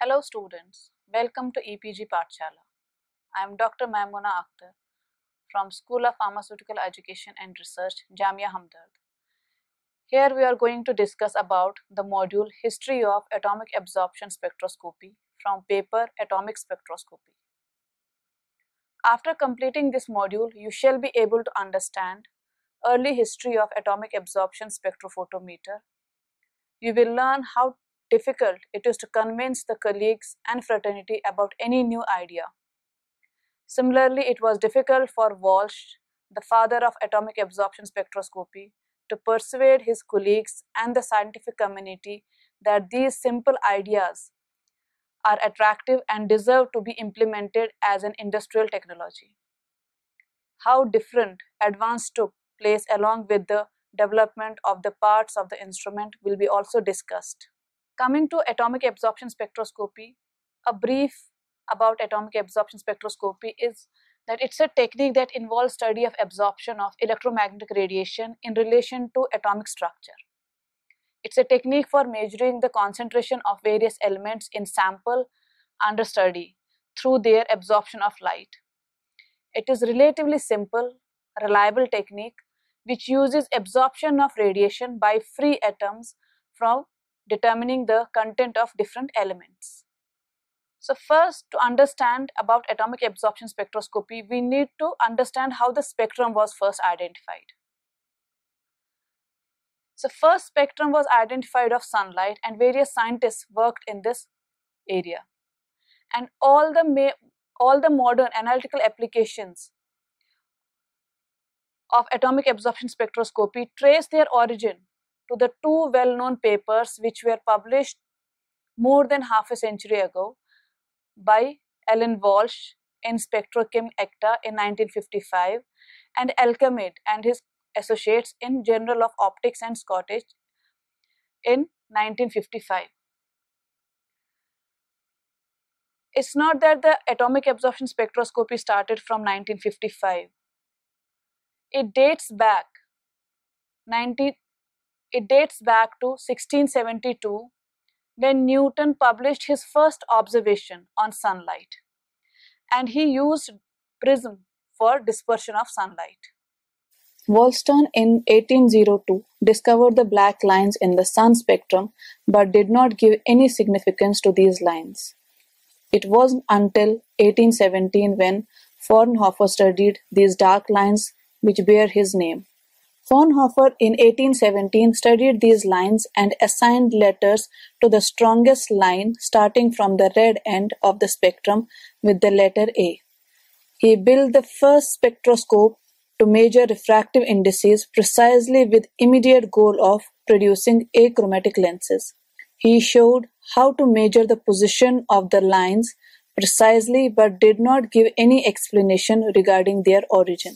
Hello students, welcome to EPG Pathshala. I am Dr. Maimuna Akhtar from School of Pharmaceutical Education and Research, Jamia Hamdard. Here we are going to discuss about the module History of Atomic Absorption Spectroscopy from paper Atomic Spectroscopy. After completing this module, you shall be able to understand early history of atomic absorption spectrophotometer. You will learn how difficult it is to convince the colleagues and fraternity about any new idea. Similarly, it was difficult for Walsh, the father of atomic absorption spectroscopy, to persuade his colleagues and the scientific community that these simple ideas are attractive and deserve to be implemented as an industrial technology. How different advance took place along with the development of the parts of the instrument will be also discussed. Coming to atomic absorption spectroscopy, a brief about atomic absorption spectroscopy is that it's a technique that involves study of absorption of electromagnetic radiation in relation to atomic structure. It's a technique for measuring the concentration of various elements in sample under study through their absorption of light. It is relatively simple, reliable technique which uses absorption of radiation by free atoms from determining the content of different elements. So first, to understand about atomic absorption spectroscopy, we need to understand how the spectrum was first identified. So first spectrum was identified of sunlight and various scientists worked in this area. And all the modern analytical applications of atomic absorption spectroscopy trace their origin to the two well-known papers which were published more than half a century ago by Alan Walsh in Spectrochem Acta in 1955 and Alchemid and his associates in Journal of Optics and Scottish in 1955. It's not that the atomic absorption spectroscopy started from 1955. It dates back to 1672 when Newton published his first observation on sunlight, and he used prism for dispersion of sunlight. Wollaston in 1802 discovered the black lines in the sun spectrum but did not give any significance to these lines. It wasn't until 1817 when Fraunhofer studied these dark lines which bear his name. Fraunhofer in 1817 studied these lines and assigned letters to the strongest line starting from the red end of the spectrum with the letter A. He built the first spectroscope to measure refractive indices precisely with immediate goal of producing achromatic lenses. He showed how to measure the position of the lines precisely but did not give any explanation regarding their origin.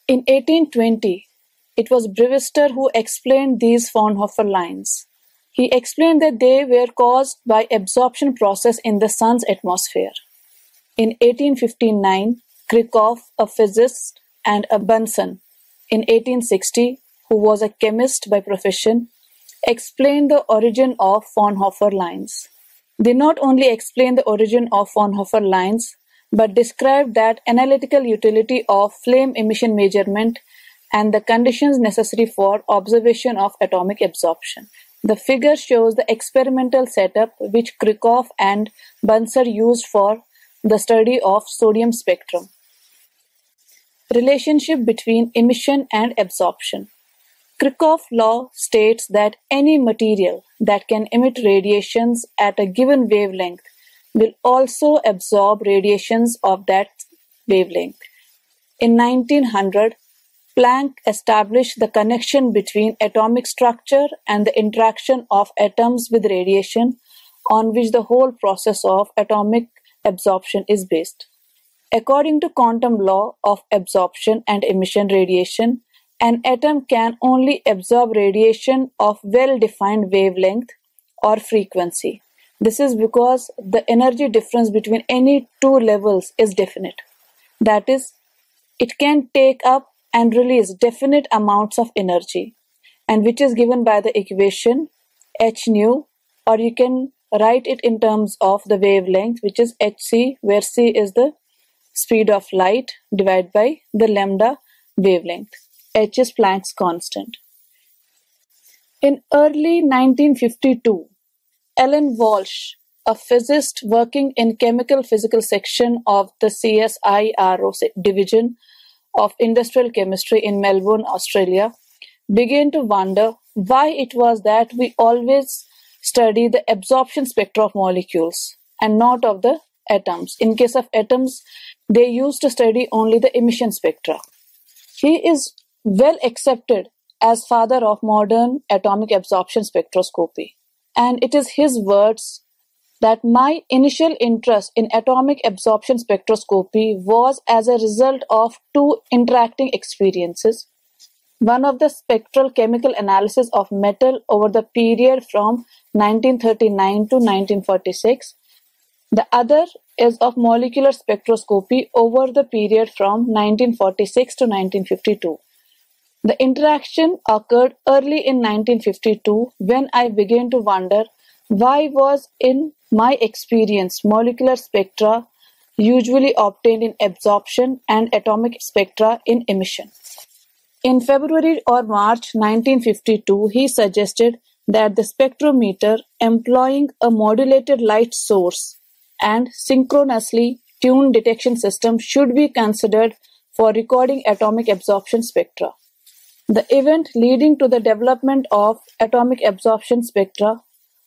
In 1820, it was Brewster who explained these Fraunhofer lines. He explained that they were caused by absorption process in the sun's atmosphere. In 1859, Kirchhoff, a physicist, and a Bunsen, in 1860, who was a chemist by profession, explained the origin of Fraunhofer lines. They not only explained the origin of Fraunhofer lines, but described that analytical utility of flame emission measurement and the conditions necessary for observation of atomic absorption. The figure shows the experimental setup which Kirchhoff and Bunsen used for the study of sodium spectrum. Relationship between emission and absorption. Kirchhoff's law states that any material that can emit radiations at a given wavelength will also absorb radiations of that wavelength. In 1900, Planck established the connection between atomic structure and the interaction of atoms with radiation, on which the whole process of atomic absorption is based. According to quantum law of absorption and emission radiation, an atom can only absorb radiation of well-defined wavelength or frequency. This is because the energy difference between any two levels is definite. That is, it can take up and release definite amounts of energy, and which is given by the equation h nu, or you can write it in terms of the wavelength, which is hc, where c is the speed of light divided by the lambda wavelength. H is Planck's constant. In early 1952, Alan Walsh, a physicist working in chemical physical section of the CSIRO division of industrial chemistry in Melbourne, Australia, began to wonder why it was that we always study the absorption spectra of molecules and not of the atoms. In case of atoms, they used to study only the emission spectra. He is well accepted as father of modern atomic absorption spectroscopy. And it is his words that my initial interest in atomic absorption spectroscopy was as a result of two interacting experiences. One of the spectral chemical analysis of metal over the period from 1939 to 1946. The other is of molecular spectroscopy over the period from 1946 to 1952. The interaction occurred early in 1952 when I began to wonder why was in my experience molecular spectra usually obtained in absorption and atomic spectra in emission. In February or March 1952, he suggested that the spectrometer employing a modulated light source and synchronously tuned detection system should be considered for recording atomic absorption spectra. The event leading to the development of atomic absorption spectra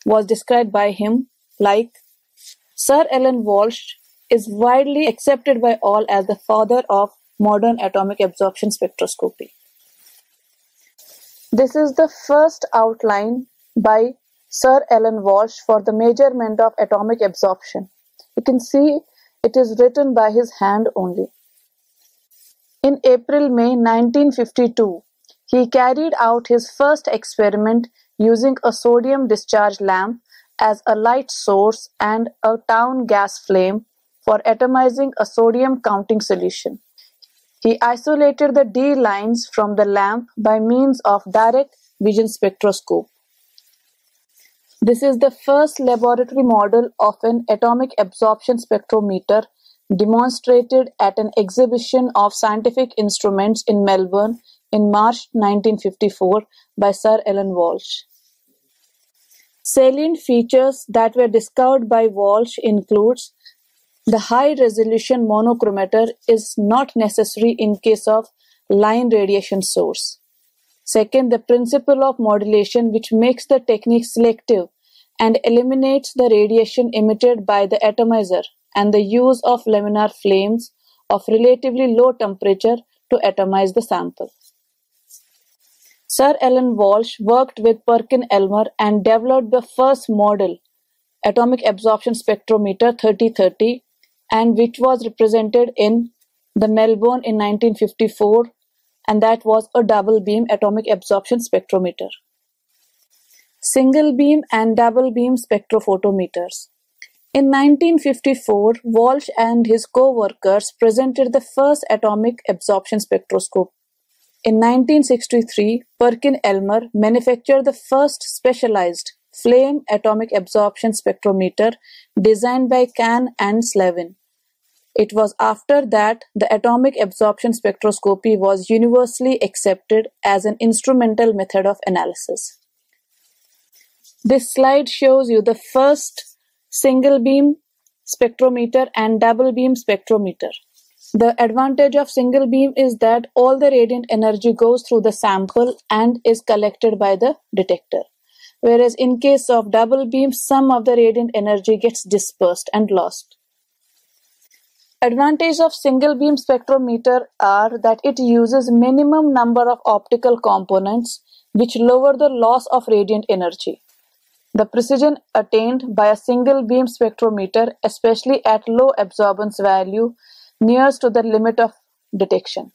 was described by him like Sir Alan Walsh is widely accepted by all as the father of modern atomic absorption spectroscopy. This is the first outline by Sir Alan Walsh for the measurement of atomic absorption. You can see it is written by his hand only. In April-May 1952, he carried out his first experiment using a sodium discharge lamp as a light source and a town gas flame for atomizing a sodium counting solution. He isolated the D lines from the lamp by means of direct vision spectroscope. This is the first laboratory model of an atomic absorption spectrometer demonstrated at an exhibition of scientific instruments in Melbourne in March 1954 by Sir Alan Walsh. Salient features that were discovered by Walsh includes the high-resolution monochromator is not necessary in case of line radiation source. Second, the principle of modulation, which makes the technique selective and eliminates the radiation emitted by the atomizer, and the use of laminar flames of relatively low temperature to atomize the sample. Sir Alan Walsh worked with Perkin-Elmer and developed the first model, atomic absorption spectrometer 3030, and which was represented in the Melbourne in 1954, and that was a double beam atomic absorption spectrometer. Single beam and double beam spectrophotometers. In 1954, Walsh and his co-workers presented the first atomic absorption spectroscope. In 1963, Perkin-Elmer manufactured the first specialized flame atomic absorption spectrometer designed by Kahn and Slavin. It was after that the atomic absorption spectroscopy was universally accepted as an instrumental method of analysis. This slide shows you the first single beam spectrometer and double beam spectrometer. The advantage of single beam is that all the radiant energy goes through the sample and is collected by the detector. Whereas in case of double beam, some of the radiant energy gets dispersed and lost. Advantages of single beam spectrometer are that it uses minimum number of optical components which lower the loss of radiant energy. The precision attained by a single beam spectrometer, especially at low absorbance value, nears to the limit of detection.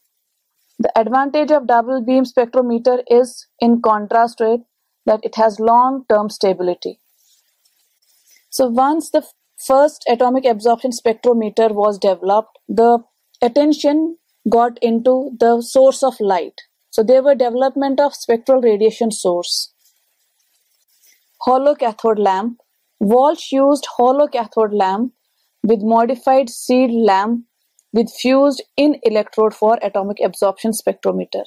The advantage of double beam spectrometer is, in contrast to it, that it has long-term stability. So once the first atomic absorption spectrometer was developed, the attention got into the source of light. So there were development of spectral radiation source, hollow cathode lamp, Walsh used hollow cathode lamp with modified seed lamp with fused in electrode for atomic absorption spectrometer.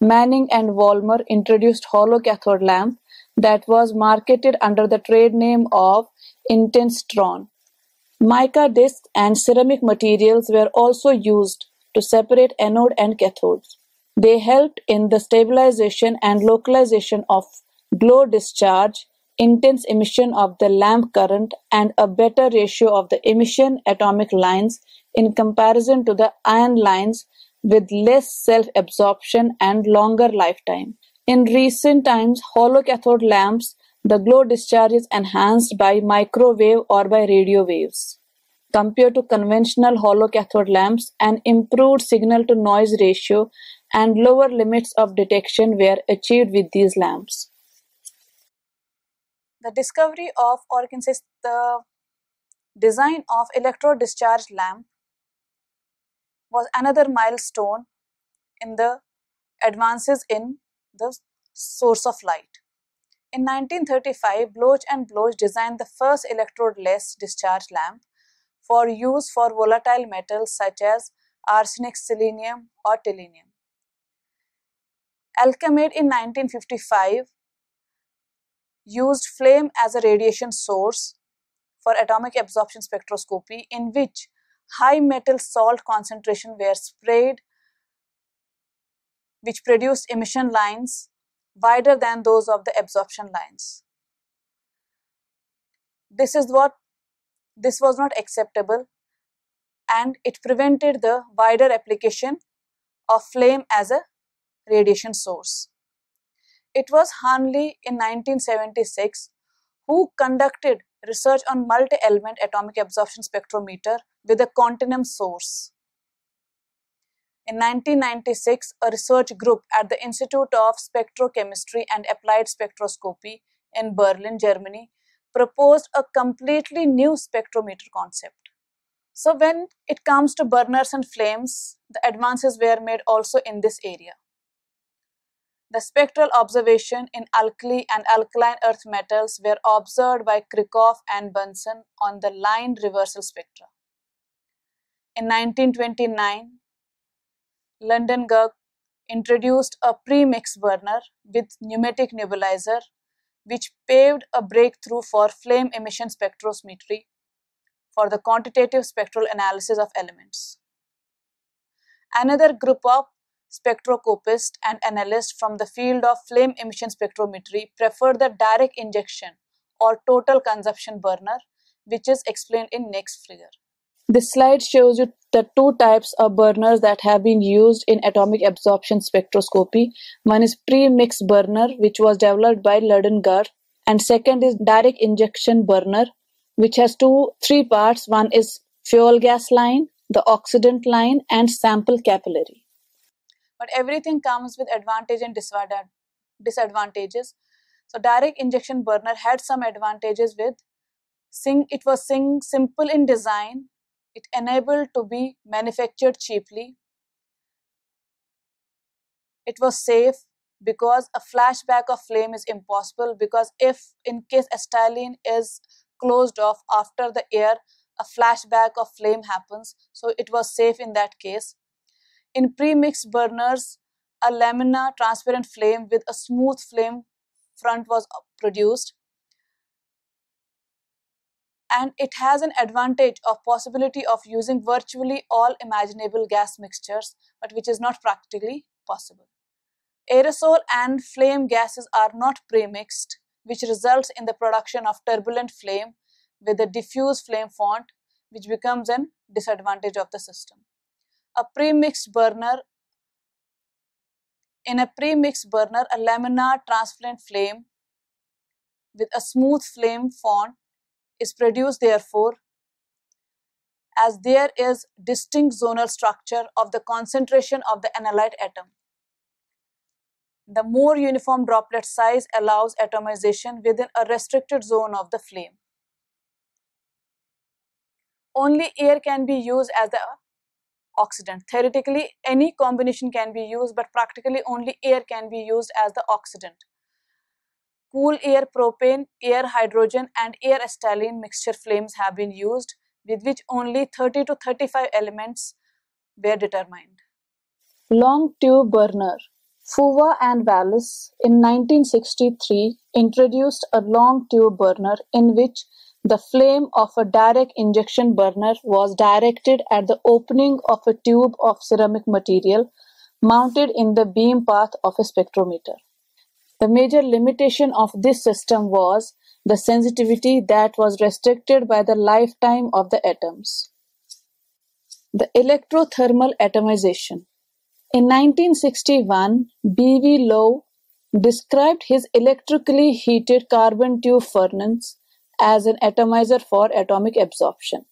Manning and Volmer introduced hollow cathode lamp that was marketed under the trade name of Intensitron. Mica discs and ceramic materials were also used to separate anode and cathodes. They helped in the stabilization and localization of glow discharge, intense emission of the lamp current, and a better ratio of the emission atomic lines in comparison to the ion lines with less self-absorption and longer lifetime. In recent times, hollow cathode lamps, the glow discharge is enhanced by microwave or by radio waves. Compared to conventional hollow cathode lamps, an improved signal-to-noise ratio and lower limits of detection were achieved with these lamps. The discovery of, or you can say the design of electrode discharge lamp was another milestone in the advances in the source of light. In 1935, Bloch and Bloch designed the first electrode-less discharge lamp for use for volatile metals such as arsenic, selenium, or tellurium. Alchemade in 1955 used flame as a radiation source for atomic absorption spectroscopy, in which high metal salt concentration were sprayed, which produced emission lines wider than those of the absorption lines. This was not acceptable, and it prevented the wider application of flame as a radiation source. It was Hanley in 1976 who conducted research on multi-element atomic absorption spectrometer with a continuum source. In 1996, a research group at the Institute of Spectrochemistry and Applied Spectroscopy in Berlin, Germany, proposed a completely new spectrometer concept. So when it comes to burners and flames, the advances were made also in this area. The spectral observation in alkali and alkaline earth metals were observed by Kirchhoff and Bunsen on the line reversal spectra. In 1929, London-Guth introduced a pre-mix burner with pneumatic nebulizer, which paved a breakthrough for flame emission spectrometry for the quantitative spectral analysis of elements. Another group of spectroscopists and analysts from the field of flame emission spectrometry preferred the direct injection or total consumption burner, which is explained in next figure. This slide shows you the two types of burners that have been used in atomic absorption spectroscopy. One is pre-mix burner, which was developed by London-Guth, and second is direct injection burner, which has three parts. One is fuel gas line, the oxidant line, and sample capillary. But everything comes with advantage and disadvantages. So direct injection burner had some advantages with it was simple in design. It enabled to be manufactured cheaply. It was safe because a flashback of flame is impossible, because if in case acetylene is closed off after the air, a flashback of flame happens. So it was safe in that case. In pre-mixed burners, a laminar transparent flame with a smooth flame front was produced. And it has an advantage of possibility of using virtually all imaginable gas mixtures, but which is not practically possible. Aerosol and flame gases are not pre-mixed, which results in the production of turbulent flame with a diffuse flame font, which becomes a disadvantage of the system. In a pre-mixed burner, a laminar transparent flame with a smooth flame font is produced, therefore, as there is distinct zonal structure of the concentration of the analyte atom. The more uniform droplet size allows atomization within a restricted zone of the flame. Only air can be used as the oxidant. Theoretically, any combination can be used, but practically only air can be used as the oxidant. cool air propane, air hydrogen and air acetylene mixture flames have been used, with which only 30 to 35 elements were determined. Long tube burner. Fuva and Wallis in 1963 introduced a long tube burner in which the flame of a direct injection burner was directed at the opening of a tube of ceramic material mounted in the beam path of a spectrometer. The major limitation of this system was the sensitivity that was restricted by the lifetime of the atoms. The electrothermal atomization. In 1961, B. V. Lowe described his electrically heated carbon tube furnace as an atomizer for atomic absorption.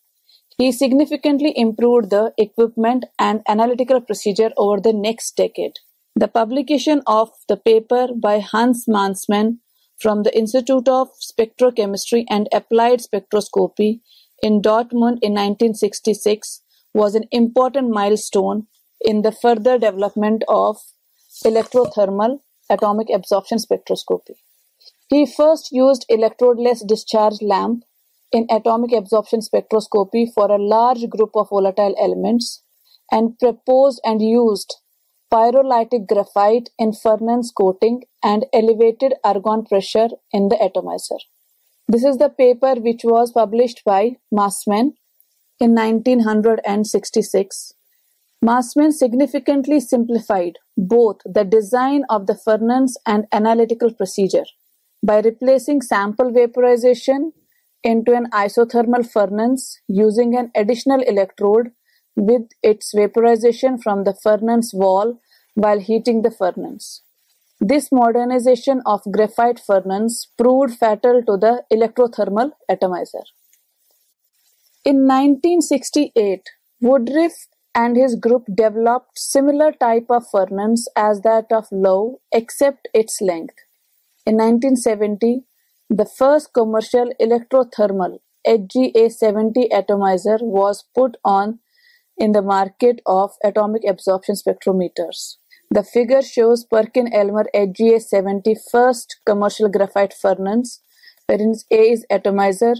He significantly improved the equipment and analytical procedure over the next decade. The publication of the paper by Hans Mannesmann from the Institute of Spectrochemistry and Applied Spectroscopy in Dortmund in 1966 was an important milestone in the further development of electrothermal atomic absorption spectroscopy. He first used electrodeless discharge lamp in atomic absorption spectroscopy for a large group of volatile elements and proposed and used pyrolytic graphite in furnace coating and elevated argon pressure in the atomizer. This is the paper which was published by Mannesmann in 1966. Mannesmann significantly simplified both the design of the furnace and analytical procedure by replacing sample vaporization into an isothermal furnace using an additional electrode with its vaporization from the furnace wall while heating the furnace. This modernization of graphite furnace proved fatal to the electrothermal atomizer. In 1968, Woodruff and his group developed similar type of furnace as that of Lowe except its length. In 1970, the first commercial electrothermal HGA-70 atomizer was put on in the market of atomic absorption spectrometers. The figure shows Perkin-Elmer HGA-70 first commercial graphite furnace, wherein A is atomizer,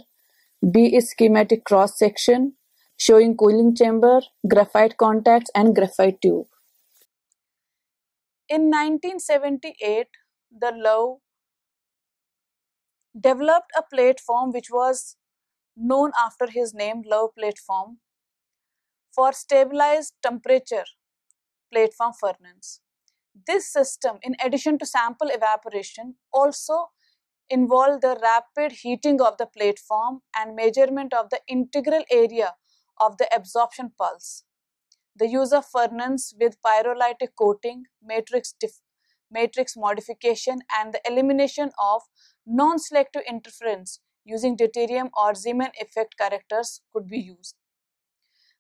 B is schematic cross-section, showing cooling chamber, graphite contacts and graphite tube. In 1978, the Lowe developed a platform which was known after his name, Lowe platform, for stabilized temperature platform furnace. This system, in addition to sample evaporation, also involved the rapid heating of the platform and measurement of the integral area of the absorption pulse. The use of furnace with pyrolytic coating, matrix modification, and the elimination of non-selective interference using deuterium or Zeeman effect characters could be used.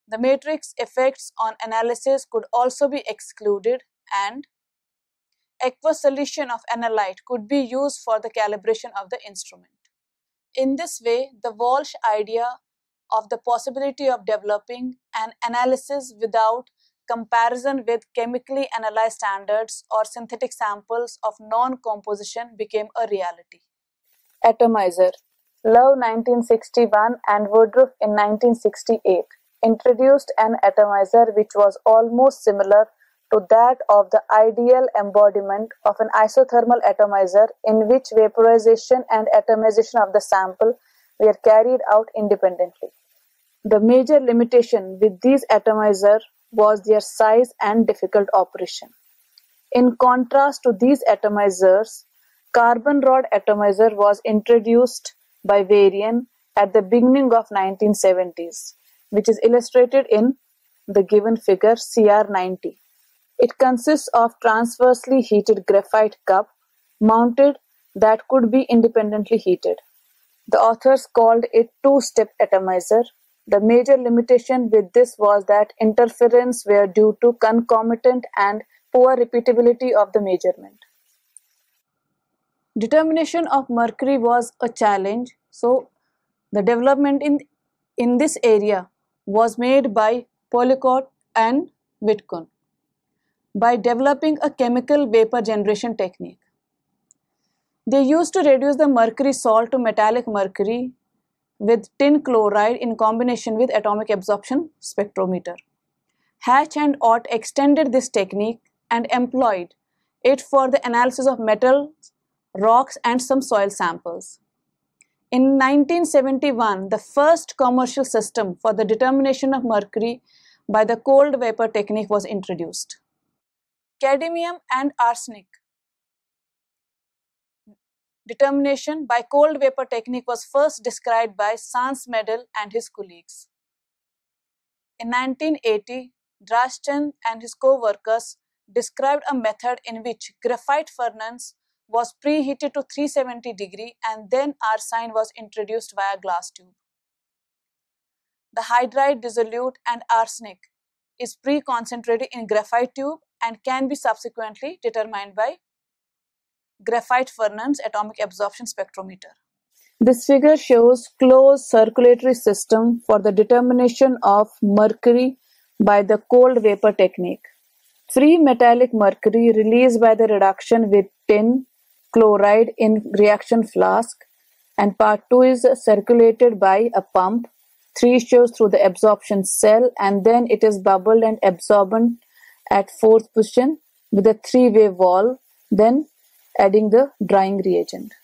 The matrix effects on analysis could also be excluded, and aqueous solution of analyte could be used for the calibration of the instrument. In this way, the Walsh idea of the possibility of developing an analysis without comparison with chemically analyzed standards or synthetic samples of non-composition became a reality. Atomizer. Lowe 1961 and Woodruff in 1968 introduced an atomizer which was almost similar to that of the ideal embodiment of an isothermal atomizer in which vaporization and atomization of the sample were carried out independently. The major limitation with these atomizers was their size and difficult operation. In contrast to these atomizers, carbon rod atomizer was introduced by Varian at the beginning of 1970s, which is illustrated in the given figure CR90. It consists of transversely heated graphite cup mounted that could be independently heated. The authors called it two-step atomizer. The major limitation with this was that interference were due to concomitant and poor repeatability of the measurement. Determination of mercury was a challenge, so the development in this area was made by Polycott and Whitcomb by developing a chemical vapor generation technique. They used to reduce the mercury salt to metallic mercury with tin chloride in combination with atomic absorption spectrometer. Hatch and Ott extended this technique and employed it for the analysis of metals, rocks, and some soil samples. In 1971, the first commercial system for the determination of mercury by the cold vapor technique was introduced. Cadmium and arsenic determination by cold vapor technique was first described by Sans Medel and his colleagues. In 1980, Drashchen and his co-workers described a method in which graphite furnace was preheated to 370 degrees and then arsine was introduced via glass tube. The hydride dissolute and arsenic is pre-concentrated in graphite tube and can be subsequently determined by graphite furnace atomic absorption spectrometer. This figure shows closed circulatory system for the determination of mercury by the cold vapor technique. Free metallic mercury released by the reduction with tin chloride in reaction flask, and part 2 is circulated by a pump. 3 shows through the absorption cell, and then it is bubbled and absorbent at 4th position with a 3-way valve, then adding the drying reagent.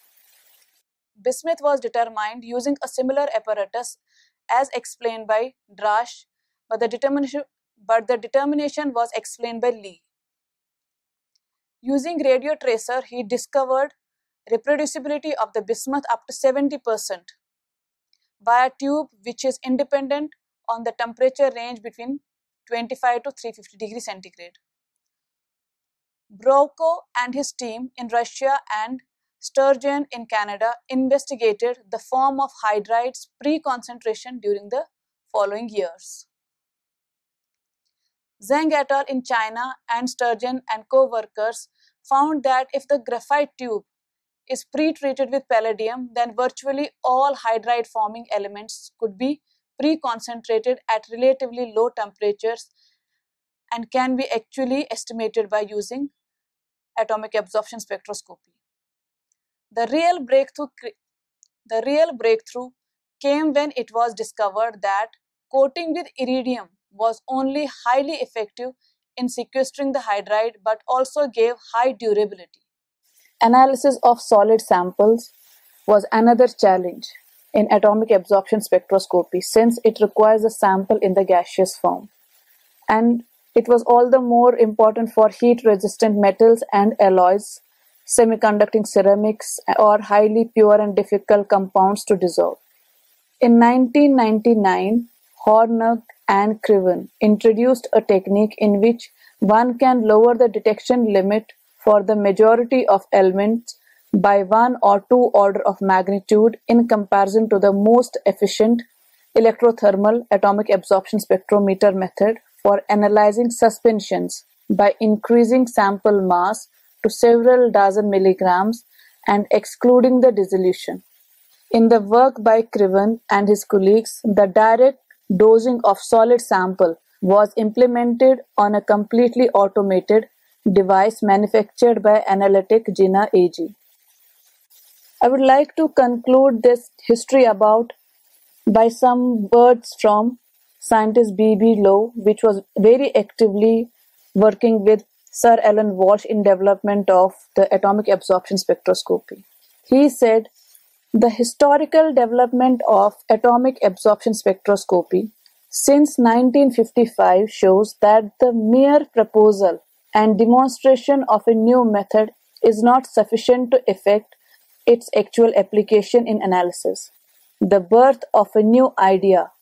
Bismuth was determined using a similar apparatus as explained by Drash, but the determination was explained by Lee. Using radio tracer, he discovered reproducibility of the bismuth up to 70% by a tube which is independent on the temperature range between 25 to 350 degrees centigrade. Brouko and his team in Russia and Sturgeon in Canada investigated the form of hydrides pre-concentration during the following years. Zheng et al. In China and Sturgeon and co-workers found that if the graphite tube is pre-treated with palladium, then virtually all hydride forming elements could be pre-concentrated at relatively low temperatures and can be actually estimated by using atomic absorption spectroscopy. The real breakthrough came when it was discovered that coating with iridium was only highly effective in sequestering the hydride but also gave high durability. Analysis of solid samples was another challenge in atomic absorption spectroscopy since it requires a sample in the gaseous form, and it was all the more important for heat-resistant metals and alloys, semiconducting ceramics, or highly pure and difficult compounds to dissolve. In 1999, Hornung and Kriven introduced a technique in which one can lower the detection limit for the majority of elements by 1 or 2 order of magnitude in comparison to the most efficient electrothermal atomic absorption spectrometer method for analyzing suspensions by increasing sample mass to several dozen milligrams and excluding the dissolution. In the work by Kriven and his colleagues, the direct dosing of solid sample was implemented on a completely automated device manufactured by Analytic Gina AG. I would like to conclude this history by some words from scientist B.B. Lowe, which was very actively working with Sir Alan Walsh in development of the atomic absorption spectroscopy. He said, "The historical development of atomic absorption spectroscopy since 1955 shows that the mere proposal and demonstration of a new method is not sufficient to effect its actual application in analysis. The birth of a new idea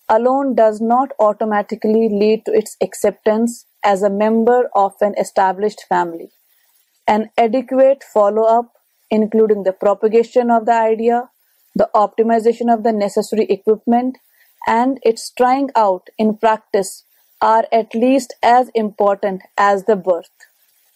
alone does not automatically lead to its acceptance as a member of an established family. An adequate follow-up, including the propagation of the idea, the optimization of the necessary equipment, and its trying out in practice are at least as important as the birth.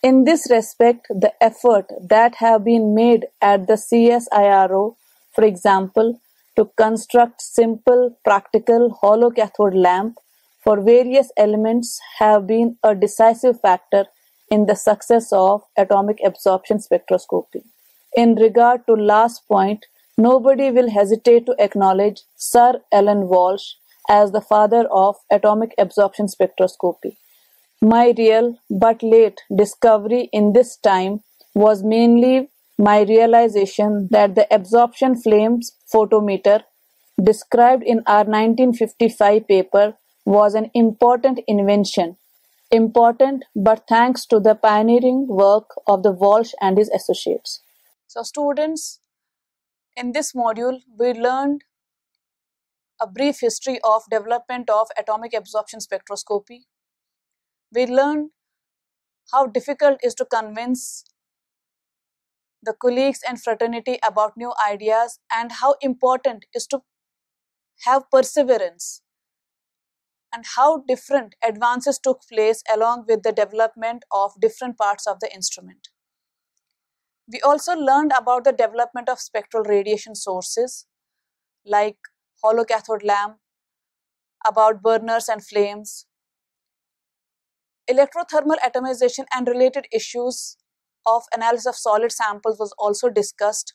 In this respect, the effort that have been made at the CSIRO, for example, to construct simple, practical hollow cathode lamp for various elements have been a decisive factor in the success of atomic absorption spectroscopy. In regard to last point, nobody will hesitate to acknowledge Sir Alan Walsh as the father of atomic absorption spectroscopy. My real but late discovery in this time was mainly my realization that the absorption flames photometer described in our 1955 paper was an important invention. Important, but thanks to the pioneering work of the Walsh and his associates. So students, in this module, we learned a brief history of development of atomic absorption spectroscopy. We learned how difficult it is to convince the colleagues and fraternity about new ideas and how important it is to have perseverance, and how different advances took place along with the development of different parts of the instrument. We also learned about the development of spectral radiation sources like hollow cathode lamp, about burners and flames. Electrothermal atomization and related issues of analysis of solid samples was also discussed.